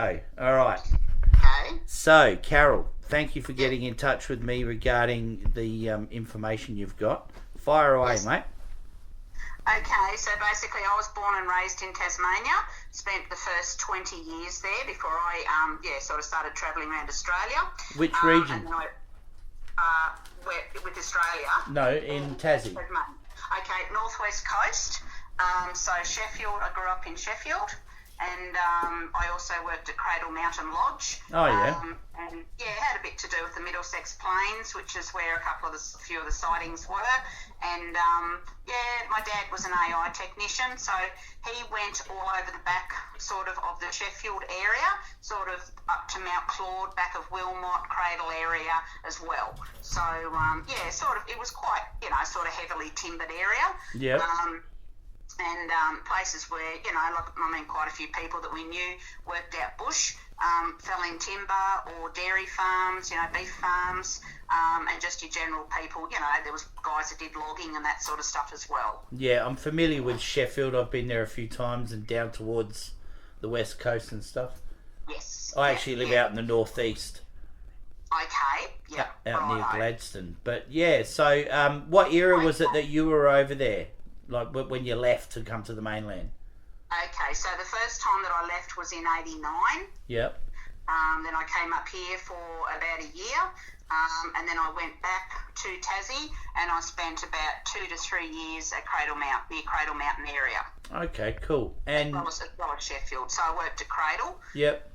go. All right. Okay. So, Carol, thank you for getting in touch with me regarding the information you've got. Fire away, Yes. mate. Okay, so basically I was born and raised in Tasmania, spent the first 20 years there before I sort of started travelling around Australia. Which region? And then with Australia. No, in Tassie. Tasmania. Okay, northwest coast. So Sheffield, I grew up in Sheffield. And I also worked at Cradle Mountain Lodge. Oh, yeah. And it had a bit to do with the Middlesex Plains, which is where a few of the sightings were. And my dad was an AI technician, so he went all over the back sort of the Sheffield area, sort of up to Mount Claude, back of Wilmot, Cradle area as well. So it was quite, sort of heavily timbered area. Yeah. And places where, quite a few people that we knew worked out bush, felling timber or dairy farms, beef farms, and just your general people. There was guys that did logging and that sort of stuff as well. Yeah, I'm familiar with Sheffield. I've been there a few times and down towards the west coast and stuff. Yes. I actually live out in the northeast. Okay, yeah. Out near Gladstone. But so what era was it that you were over there? Like when you left to come to the mainland? Okay, so the first time that I left was in 89. Yep. Then I came up here for about a year, and then I went back to Tassie, and I spent about 2 to 3 years at near Cradle Mountain area. Okay, cool. And as well as Sheffield, so I worked at Cradle. Yep.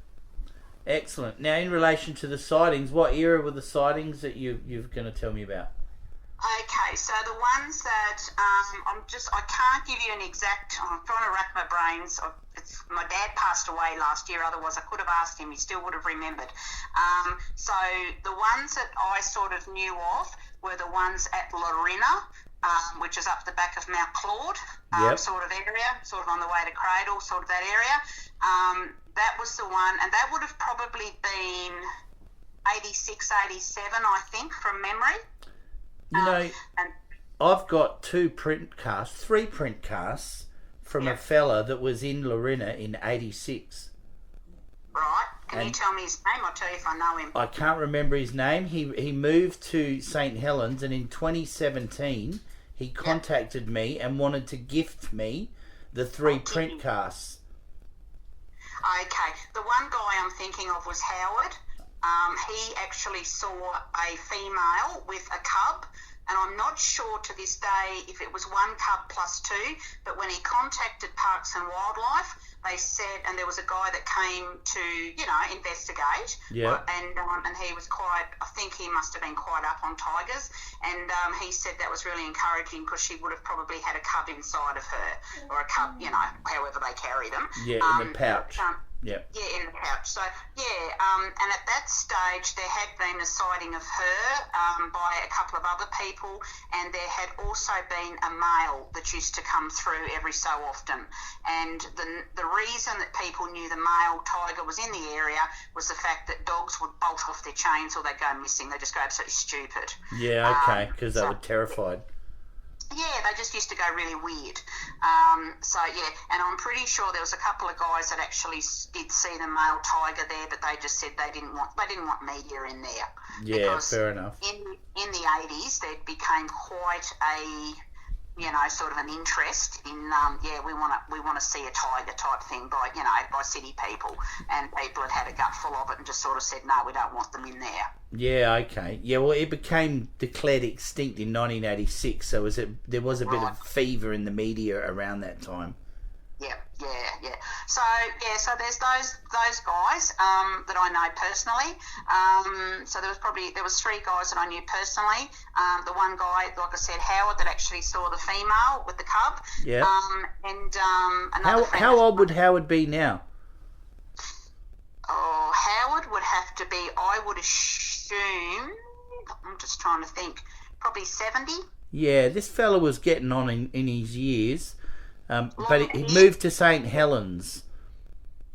Excellent. Now, in relation to the sightings, what era were the sightings that you're going to tell me about? Okay, so the ones that I can't give you an exact. I'm trying to rack my brains. My dad passed away last year. Otherwise, I could have asked him. He still would have remembered. So the ones that I sort of knew of were the ones at Lorina, which is up the back of Mount Claude, sort of area, sort of on the way to Cradle, sort of that area. That was the one, and that would have probably been 86, 87, I think, from memory. I've got three print casts from a fella that was in Lorina in 86. Right. Can you tell me his name? I'll tell you if I know him. I can't remember his name. He moved to St. Helens, and in 2017 he contacted me and wanted to gift me the three print casts. Okay. The one guy I'm thinking of was Howard. He actually saw a female with a cub, and I'm not sure to this day if it was one cub plus two, but when he contacted Parks and Wildlife, they said, and there was a guy that came to, investigate, and he was I think he must have been quite up on tigers, and he said that was really encouraging because she would have probably had a cub inside of her, or a cub, however they carry them. Yeah, in the pouch. Yeah, in the pouch. So, and at that stage there had been a sighting of her by a couple of other people, and there had also been a male that used to come through every so often. And the reason that people knew the male tiger was in the area was the fact that dogs would bolt off their chains or they'd go missing. They just go absolutely stupid. Yeah, okay, because they were terrified. Yeah, they just used to go really weird. And I'm pretty sure there was a couple of guys that actually did see the male tiger there, but they just said they didn't want media in there. Yeah, because fair enough. In the 80s, there became quite a sort of an interest in we want to see a tiger type thing by city people, and people had a gut full of it and just sort of said no, we don't want them in there. Yeah, okay. Yeah, well, it became declared extinct in 1986, so there was a bit of fever in the media around that time. Yeah. So there's those guys that I know personally. So there was three guys that I knew personally. The one guy, like I said, Howard, that actually saw the female with the cub. Yeah. And another friend. How old would Howard be now? Oh, Howard would have to be, I would assume, I'm just trying to think, probably 70. Yeah, this fella was getting on in his years. But he moved to St. Helens.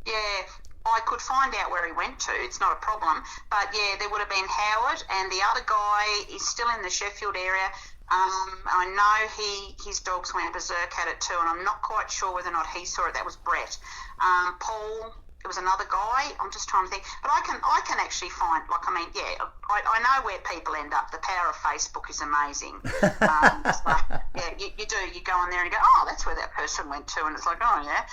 Yeah, I could find out where he went to. It's not a problem. But, yeah, there would have been Howard, and the other guy is still in the Sheffield area. I know his dogs went berserk at it too, and I'm not quite sure whether or not he saw it. That was Brett. Paul, it was another guy. I'm just trying to think, but I can actually find, like, I mean, yeah, I know where people end up. The power of Facebook is amazing. So, yeah, you do. You go on there and you go, oh, that's where that person went to, and it's like, oh yeah,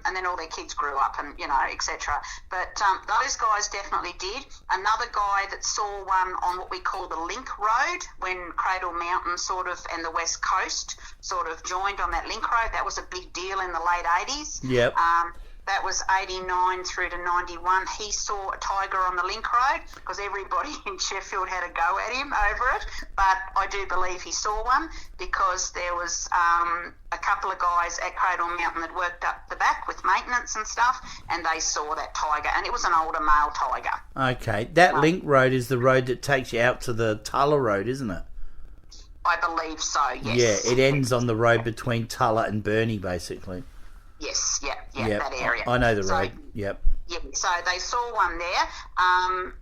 and then all their kids grew up, and etc. But those guys definitely did. Another guy that saw one on what we call the Link Road, when Cradle Mountain sort of and the West Coast sort of joined on that Link Road. That was a big deal in the late 80s. Yep. That was 89 through to 91. He saw a tiger on the Link Road because everybody in Sheffield had a go at him over it. But I do believe he saw one because there was a couple of guys at Cradle Mountain that worked up the back with maintenance and stuff, and they saw that tiger, and it was an older male tiger. Okay. That Link Road is the road that takes you out to the Tulla Road, isn't it? I believe so, yes. Yeah, it ends on the road between Tulla and Burnie, basically. Yes, yep, Yep. that area. I know the road, yep. Yeah, so they saw one there.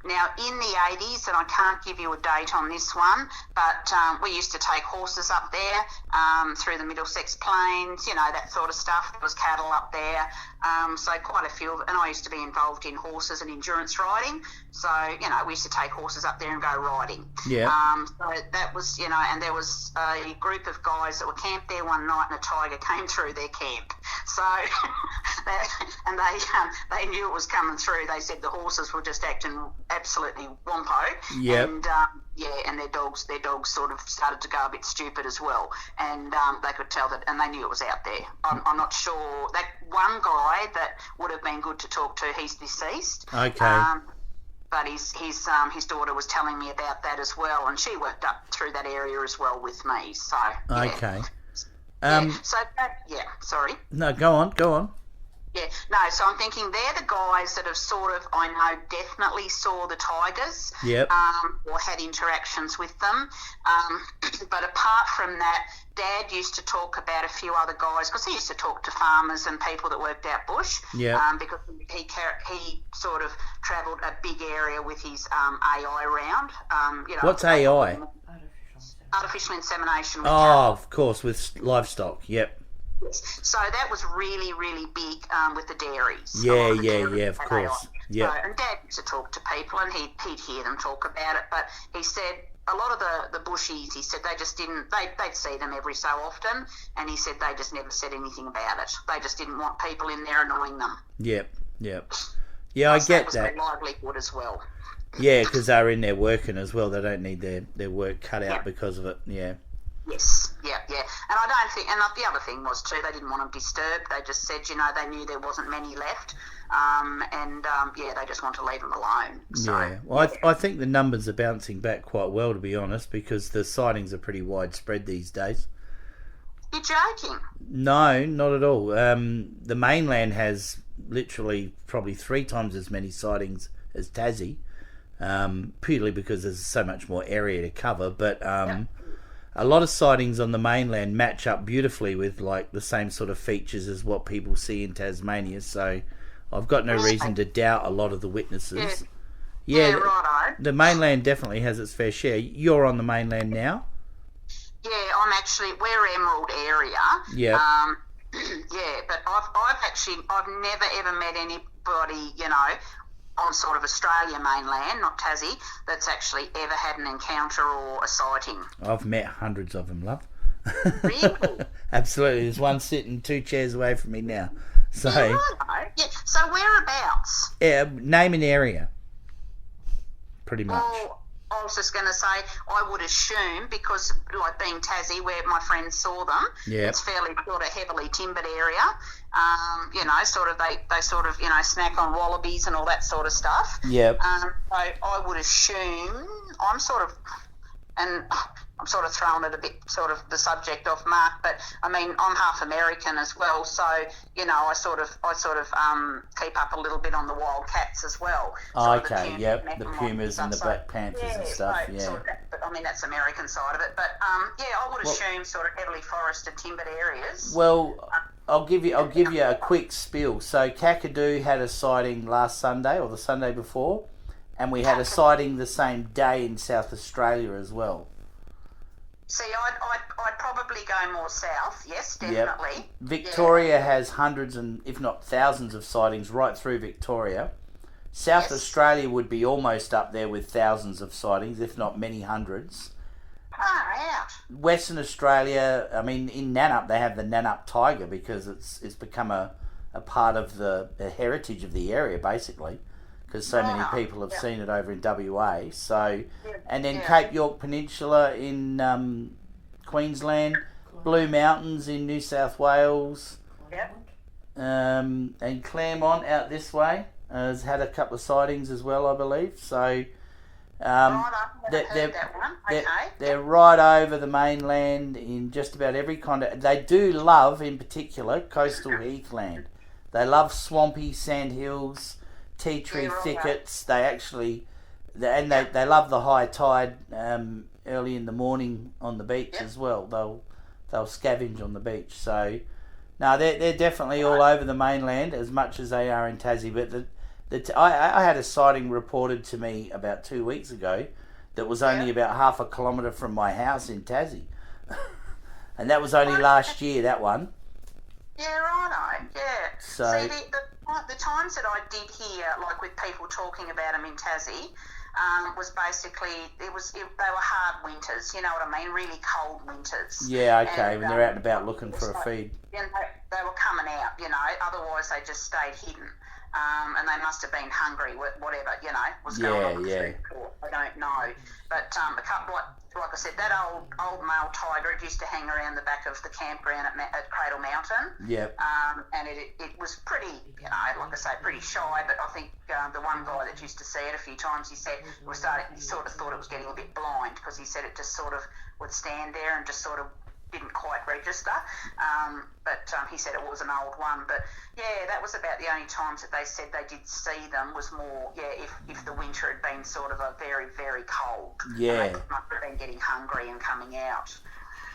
Now, in the 80s, and I can't give you a date on this one, but we used to take horses up there through the Middlesex Plains, that sort of stuff. There was cattle up there, so quite a few. And I used to be involved in horses and endurance riding. So, we used to take horses up there and go riding. Yeah. So that was, and there was a group of guys that were camped there one night, and a tiger came through their camp. So, and they knew it was coming through. They said the horses were just acting absolutely wompo. Yep. And and their dogs sort of started to go a bit stupid as well. And they could tell that, and they knew it was out there. I'm not sure. That one guy that would have been good to talk to, he's deceased. Okay. But his daughter was telling me about that as well, and she worked up through that area as well with me. So yeah. Okay. Sorry. No, go on. Yeah, no, so I'm thinking they're the guys that have sort of, I know, definitely saw the tigers. Yep. Or had interactions with them. But apart from that, Dad used to talk about a few other guys, because he used to talk to farmers and people that worked out bush. Yeah. Because he sort of travelled a big area with his AI round. What's AI? Artificial insemination. Oh, of course, with livestock. Yep. So that was really, really big with the dairies. Yeah, of course. Yeah. So, and Dad used to talk to people, and he'd hear them talk about it. But he said a lot of the bushies, he said they just didn't. They'd see them every so often, and he said they just never said anything about it. They just didn't want people in there annoying them. Yep. Yeah, I get that was that. their livelihood as well. Yeah, because they're in there working as well. They don't need their work cut out because of it. Yeah. Yes, yeah. And I don't think, and the other thing was too, they didn't want them disturbed. They just said, they knew there wasn't many left, they just want to leave them alone. So, yeah, well, I think the numbers are bouncing back quite well, to be honest, because the sightings are pretty widespread these days. You're joking? No, not at all. The mainland has literally probably 3 times as many sightings as Tassie, purely because there's so much more area to cover, but a lot of sightings on the mainland match up beautifully with like the same sort of features as what people see in Tasmania, so I've got no reason to doubt a lot of the witnesses. Yeah, righto. The mainland definitely has its fair share. You're on the mainland now? Yeah, we're Emerald area. Yeah. But I've never ever met anybody, on sort of Australia mainland, not Tassie, that's actually ever had an encounter or a sighting. I've met hundreds of them, love. Really? Absolutely. There's one sitting 2 chairs away from me now. So, So whereabouts? Yeah, name an area. Pretty much. Well, I was just going to say, I would assume, because like being Tassie, where my friends saw them, it's fairly sort of heavily timbered area. Sort of they sort of snack on wallabies and all that sort of stuff. Yep. So I would assume I'm sort of throwing it a bit sort of the subject off mark, but I mean I'm half American as well, so I sort of keep up a little bit on the wild cats as well. Okay, the pumas and the black panthers and stuff. But I mean that's American side of it. But I would assume sort of heavily forested, timbered areas. Well, I'll give you a quick spiel. So Kakadu had a sighting last Sunday or the Sunday before, and we had a sighting the same day in South Australia as well. See, I'd probably probably go more south. Yes, definitely. Yep. Victoria has hundreds and if not thousands of sightings right through Victoria. South Australia would be almost up there with thousands of sightings, if not many hundreds. Far out. Western Australia, I mean, in Nannup they have the Nannup tiger because it's become a part of the heritage of the area basically, because so many people have seen it over in WA. So, and then Cape York Peninsula in Queensland, Blue Mountains in New South Wales, and Claremont out this way has had a couple of sightings as well, I believe. So they're right over the mainland in just about every kind of... They do love, in particular, coastal heathland. They love swampy sandhills, tea tree thickets. They actually... They love the high tide early in the morning on the beach as well. They'll scavenge on the beach. So, no, they're definitely all over the mainland as much as they are in Tassie. But I had a sighting reported to me about 2 weeks ago that was only about half a kilometre from my house in Tassie. And that was only last year, that one. Yeah, righto, yeah. So, see, the times that I did hear, like with people talking about them in Tassie, was basically, they were hard winters, you know what I mean, really cold winters. Yeah, okay, when they're out and about looking for a feed. You know, they were coming out, you know, otherwise they just stayed hidden. And they must have been hungry, whatever, you know, was going on with the food. I don't know. But a couple, like I said, that old male tiger, it used to hang around the back of the campground at Cradle Mountain. Yep. And it was pretty, you know, like I say, pretty shy, but I think the one guy that used to see it a few times, he said, he sort of thought it was getting a bit blind because he said it just sort of would stand there and just sort of didn't quite register, but he said it was an old one. But yeah, that was about the only times that they said they did see them was more, if the winter had been sort of a very, very cold. Yeah. And they must have been getting hungry and coming out.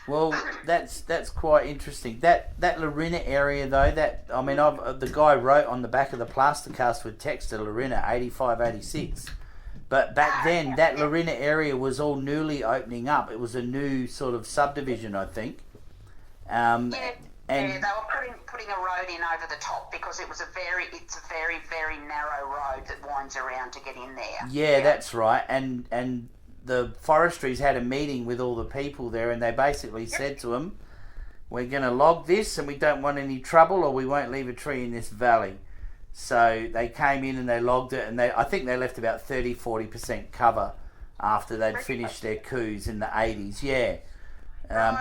Well, that's quite interesting. That Larina area though, the guy wrote on the back of the plaster cast with text to Larina 85, 86. But back then, that Larina area was all newly opening up. It was a new sort of subdivision, I think. And they were putting a road in over the top because it's a very, very narrow road that winds around to get in there. Yeah, that's right. And the forestry's had a meeting with all the people there, and they basically said to them, "We're going to log this, and we don't want any trouble, or we won't leave a tree in this valley." So they came in and they logged it, and I think they left about 30-40% cover after they'd finished their coups in the 80s. Yeah,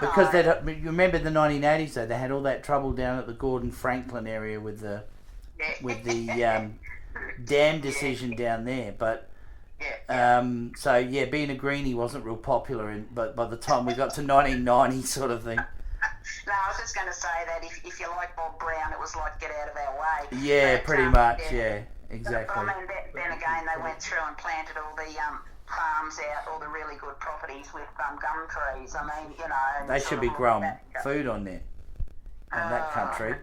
because you remember the 1980s though, they had all that trouble down at the Gordon Franklin area with the dam decision down there. But being a greenie wasn't real popular. But by the time we got to 1990, sort of thing. No, I was just going to say that if you like Bob Brown, it was like get out of our way. Yeah, but, pretty much, exactly. But, I mean, then again, they went through and planted all the farms out, all the really good properties with gum trees. I mean, you know. They should be growing food on there, in that country.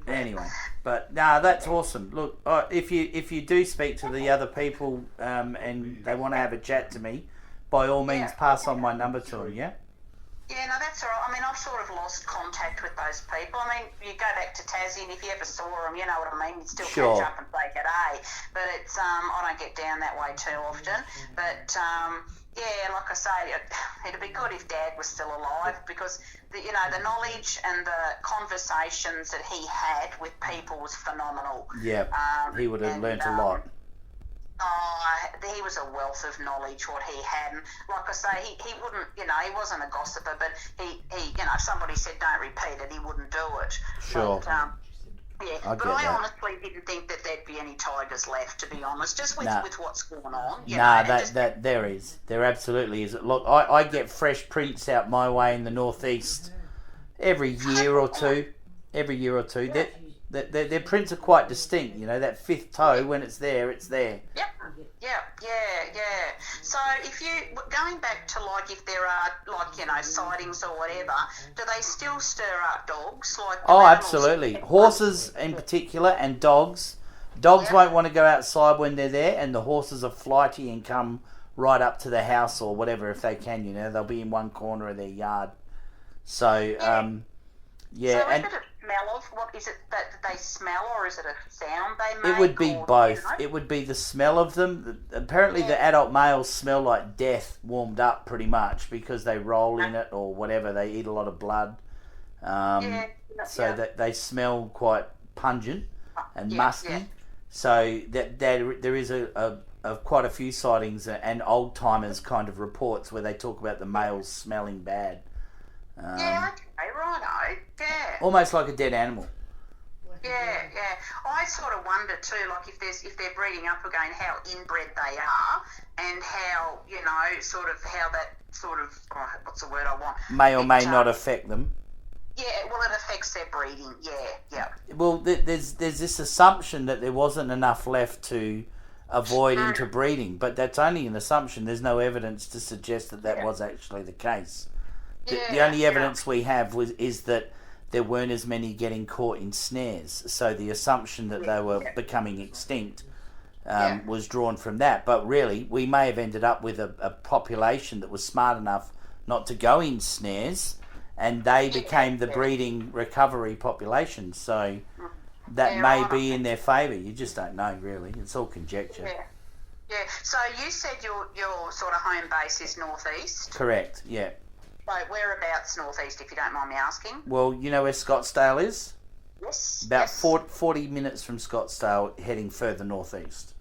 Anyway, but no, that's awesome. Look, if you do speak to the other people and they want to have a chat to me, by all means, pass on my number to them, yeah? Yeah, no, that's all right. I mean, I've sort of lost contact with those people. I mean, you go back to Tassie, and if you ever saw them, you know what I mean, you'd still catch up and say g'day. But it's, I don't get down that way too often. But, like I say, it'd be good if Dad was still alive because, the knowledge and the conversations that he had with people was phenomenal. Yeah, he would have learnt a lot. He was a wealth of knowledge, what he had. And like I say, he wouldn't, he wasn't a gossiper, but he if somebody said don't repeat it, he wouldn't do it. Sure. But, I honestly didn't think that there'd be any tigers left, to be honest, just with what's going on. There absolutely is. Look, I get fresh prints out my way in the northeast every year or two. Yeah. Their prints are quite distinct, that fifth toe, when it's there, it's there. Yep. So if going back to if there are sightings or whatever, do they still stir up dogs? Absolutely. Horses in particular and dogs. Dogs won't want to go outside when they're there, and the horses are flighty and come right up to the house or whatever if they can. You know, they'll be in one corner of their yard. So yeah, So and is it a smell of, what is it that they smell, or is it a sound they make? it would be or, both. You know? It would be the smell of them. Apparently, the adult males smell like death warmed up pretty much because they roll in it or whatever. They eat a lot of blood. So that they smell quite pungent and musky. Yeah. So that there is a quite a few sightings and old timers kind of reports where they talk about the males smelling bad. Okay, righto, yeah. Almost like a dead animal. Yeah. I sort of wonder too, like if they're breeding up again, how inbred they are, and how how that what's the word I want? May or may not affect them. Yeah, well, it affects their breeding. Yeah. Well, there's this assumption that there wasn't enough left to avoid interbreeding, but that's only an assumption. There's no evidence to suggest that was actually the case. The only evidence we have is that there weren't as many getting caught in snares. So the assumption that they were becoming extinct was drawn from that. But really, we may have ended up with a population that was smart enough not to go in snares, and they became the breeding recovery population. So that may be in their favour. You just don't know, really. It's all conjecture. Yeah. So you said your sort of home base is northeast? Correct, yeah. So whereabouts northeast, if you don't mind me asking? Well, you know where Scottsdale is? Yes. About 40 minutes from Scottsdale, heading further northeast.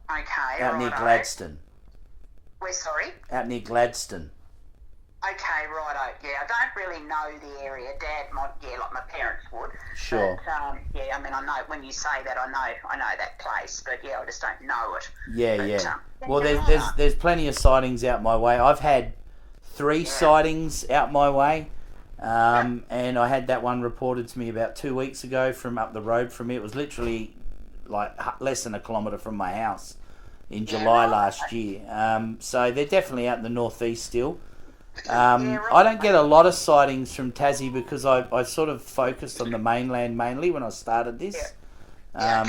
Okay, Out near Gladstone. Where, sorry? Out near Gladstone. Okay, righto. Yeah, I don't really know the area. Dad might, like my parents would. Sure. But, I mean, I know when you say that, I know that place, but I just don't know it. Yeah. Well, there's plenty of sightings out my way. I've had 3 sightings out my way, and I had that one reported to me about 2 weeks ago from up the road from me. It was literally like less than a kilometre from my house in July last year. So they're definitely out in the northeast still. I don't get a lot of sightings from Tassie because I sort of focused on the mainland mainly when I started this,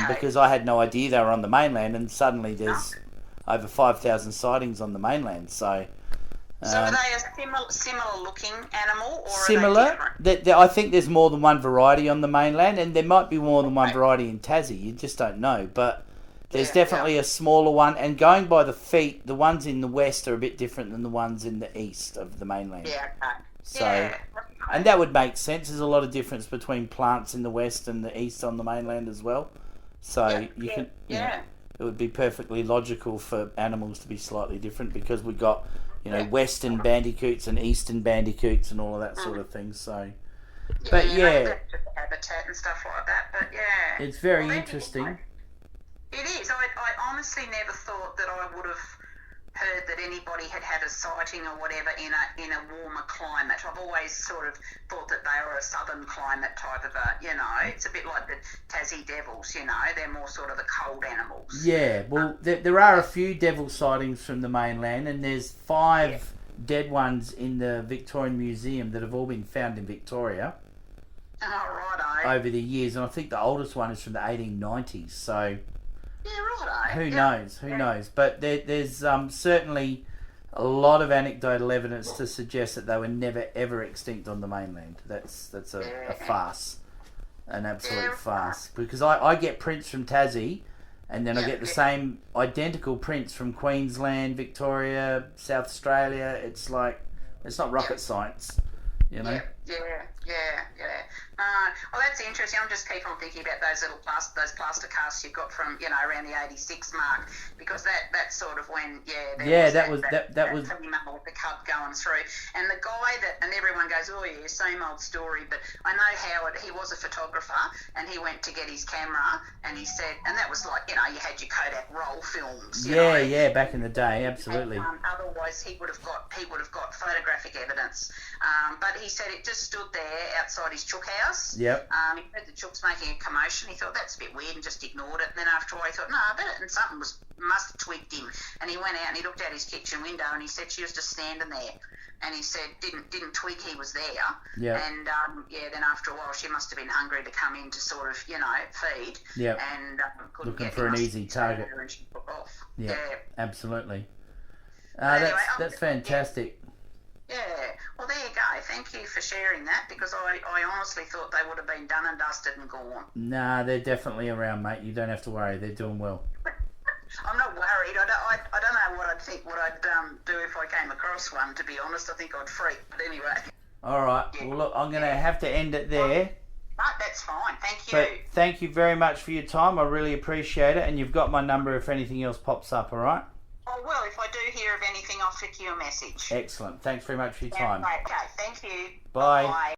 because I had no idea they were on the mainland, and suddenly there's over 5,000 sightings on the mainland. So are they a similar looking animal, or similar? Are they different? I think there's more than one variety on the mainland, and there might be more than one variety in Tassie. You just don't know, but there's definitely a smaller one, and going by the feet, the ones in the west are a bit different than the ones in the east of the mainland. Yeah, okay. So, and that would make sense. There's a lot of difference between plants in the west and the east on the mainland as well. So you know, it would be perfectly logical for animals to be slightly different because we got, western bandicoots and eastern bandicoots and all of that sort of thing. So, but habitat and stuff like that. But it's very interesting. It is. I honestly never thought that I would have heard that anybody had had a sighting or whatever in a warmer climate. I've always sort of thought that they were a southern climate type of it's a bit like the Tassie devils, they're more sort of the cold animals. Yeah, well, there are a few devil sightings from the mainland, and there's 5 dead ones in the Victorian Museum that have all been found in Victoria. Oh, righto. Over the years, and I think the oldest one is from the 1890s, so... Yeah, righto. Who knows? But there's certainly a lot of anecdotal evidence to suggest that they were never ever extinct on the mainland. That's a farce, an absolute farce. Because I get prints from Tassie, and then I get the same identical prints from Queensland, Victoria, South Australia. It's like, it's not rocket science, Yeah. Well, that's interesting. I'm just keep on thinking about those plaster casts you got from around the 86 mark, because that's sort of when that was female with the cub going through, and the guy and everyone goes, oh yeah, same old story, but I know Howard, he was a photographer, and he went to get his camera, and he said, and that was like you had your Kodak roll films. Back in the day, absolutely. And, otherwise, he would have got photographic evidence, but he said it just stood there outside his chook house. Yep. He heard the chooks making a commotion. He thought that's a bit weird and just ignored it. And then after a while he thought, no, I bet it, and something must have tweaked him. And he went out and he looked out his kitchen window and he said she was just standing there. And he said didn't tweak he was there. Yeah. And then after a while she must have been hungry to come in to sort of feed. Yeah. And looking for an easy target. And she took off. Yeah. Absolutely. Anyway, That's fantastic. Yeah. Well, there you go. Thank you for sharing that, because I honestly thought they would have been done and dusted and gone. Nah, they're definitely around, mate. You don't have to worry. They're doing well. I'm not worried. I don't know what I'd do if I came across one, to be honest. I think I'd freak. But anyway. All right. Yeah. Well, look, I'm going to have to end it there. No, that's fine. Thank you. But thank you very much for your time. I really appreciate it. And you've got my number if anything else pops up, all right? Oh, well, if I do hear of anything, I'll flick you a message. Excellent. Thanks very much for your time. Right. Okay, thank you. Bye. Bye.